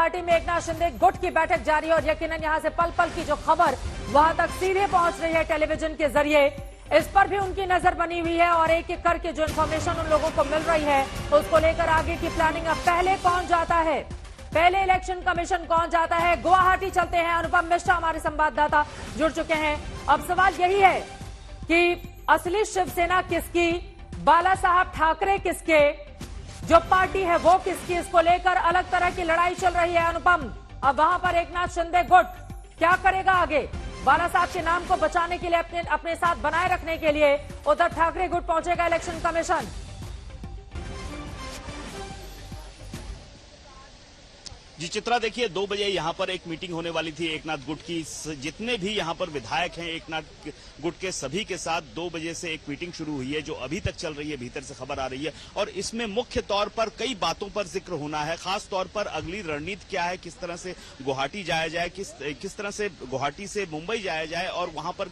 गुवाहाटी में एकनाथ शिंदे गुट की बैठक जारी है और यकीनन यहां से पल पल की जो खबर वहां तक सीधे पहुंच रही है टेलीविजन के जरिए, इस पर भी उनकी नजर बनी हुई है और एक एक करके जो इन्फॉर्मेशन उन लोगों को मिल रही है उसको लेकर आगे की प्लानिंग। अब पहले कौन जाता है, पहले इलेक्शन कमीशन कौन जाता है? गुवाहाटी चलते हैं, अनुपम मिश्रा हमारे संवाददाता जुड़ चुके हैं। अब सवाल यही है कि असली शिवसेना किसकी, बाला साहब ठाकरे किसके, जो पार्टी है वो किसकी, इसको लेकर अलग तरह की लड़ाई चल रही है अनुपम। अब वहां पर एकनाथ शिंदे गुट क्या करेगा आगे? बाला साहब के नाम को बचाने के लिए, अपने साथ बनाए रखने के लिए उधर ठाकरे गुट पहुंचेगा इलेक्शन कमीशन। जी चित्रा, देखिए 2 बजे यहाँ पर एक मीटिंग होने वाली थी एकनाथ गुट की। जितने भी यहाँ पर विधायक हैं एकनाथ गुट के, सभी के साथ 2 बजे से एक मीटिंग शुरू हुई है जो अभी तक चल रही है, भीतर से खबर आ रही है। और इसमें मुख्य तौर पर कई बातों पर जिक्र होना है, खास तौर पर अगली रणनीति क्या है, किस तरह से गुवाहाटी जाया जाए, किस तरह से गुवाहाटी से मुंबई जाया जाए और वहां पर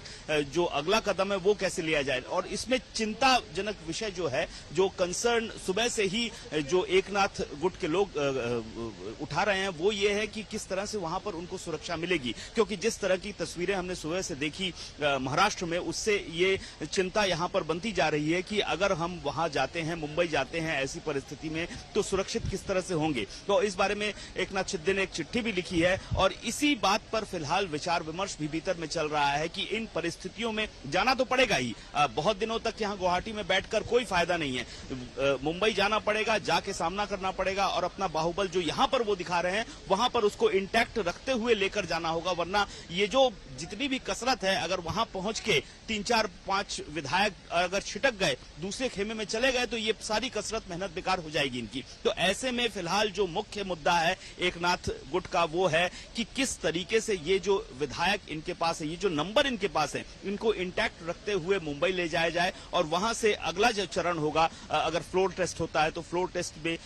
जो अगला कदम है वो कैसे लिया जाए। और इसमें चिंताजनक विषय जो है, जो कंसर्न सुबह से ही जो एकनाथ गुट के लोग उठा रहे हैं वो ये है कि किस तरह से वहां पर उनको सुरक्षा मिलेगी, क्योंकि जिस तरह की तस्वीरें हमने सुबह से देखी महाराष्ट्र में, उससे ये चिंता यहां पर बनती जा रही है कि अगर हम वहां जाते हैं, मुंबई जाते हैं ऐसी परिस्थिति में, तो सुरक्षित किस तरह से होंगे। तो इस बारे में एकनाथ शिंदे ने एक चिट्ठी भी लिखी है और इसी बात पर फिलहाल विचार विमर्श भी भीतर में चल रहा है कि इन परिस्थितियों में जाना तो पड़ेगा ही। बहुत दिनों तक यहां गुवाहाटी में बैठकर कोई फायदा नहीं है, मुंबई जाना पड़ेगा, जाके सामना करना पड़ेगा और अपना बाहुबल जो यहां पर वो दिखा रहे हैं वहां पर उसको इंटैक्ट रखते हुए लेकर जाना होगा। वरना ये जो जितनी भी कसरत है, अगर वहां पहुंच के 3, 4, 5 विधायक अगर छिटक गए, दूसरे खेमे में चले गए, तो ये सारी कसरत मेहनत बेकार हो जाएगी इनकी। तो ऐसे में फिलहाल जो मुख्य मुद्दा है एकनाथ गुट का वो है कि किस तरीके से ये जो विधायक इनके पास है, ये जो नंबर इनके पास है, इनको इंटैक्ट रखते हुए मुंबई ले जाया जाए और वहां से अगला जो चरण होगा, अगर फ्लोर टेस्ट होता है तो फ्लोर टेस्ट में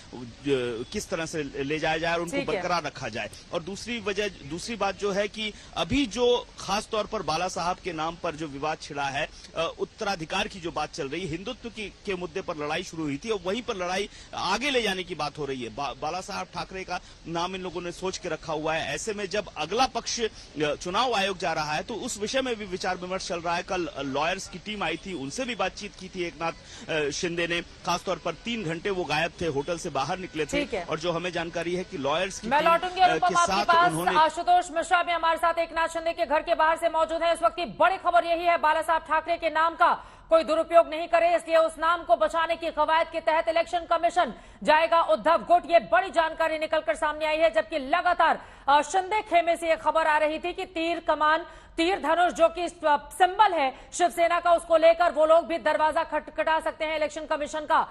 किस तरह से ले जाया जाए और उनको बरकरार रखा जाए। और दूसरी बात जो है कि अभी जो खास तौर पर बाला साहब के नाम पर जो विवाद छिड़ा है, उत्तराधिकार की जो बात चल रही है, हिंदुत्व के मुद्दे पर लड़ाई शुरू हुई थी और वहीं पर लड़ाई आगे ले जाने की बात हो रही है। बाला साहब ठाकरे का नाम इन लोगों ने सोच के रखा हुआ है। ऐसे में जब अगला पक्ष चुनाव आयोग जा रहा है तो उस विषय में भी विचार विमर्श चल रहा है। कल लॉयर्स की टीम आई थी, उनसे भी बातचीत की थी एकनाथ शिंदे ने। खासतौर पर 3 घंटे वो गायब थे, होटल से बाहर निकले थे और जो हमें जानकारी है कि लॉयर्स की मैं लौटूंगी अनुपम आपके पास। आशुतोष मिश्रा भी हमारे साथ एकनाथ शिंदे के घर के बाहर से मौजूद है। इस वक्त की बड़ी खबर यही है, बाला साहब ठाकरे के नाम का कोई दुरुपयोग नहीं करे, इसलिए उस नाम को बचाने की कवायद के तहत इलेक्शन कमीशन जाएगा उद्धव गुट। ये बड़ी जानकारी निकलकर सामने आई है, जबकि लगातार शिंदे खेमे से यह खबर आ रही थी कि तीर कमान, तीर धनुष जो कि सिंबल है शिवसेना का, उसको लेकर वो लोग भी दरवाजा खटखटा सकते हैं इलेक्शन कमीशन का।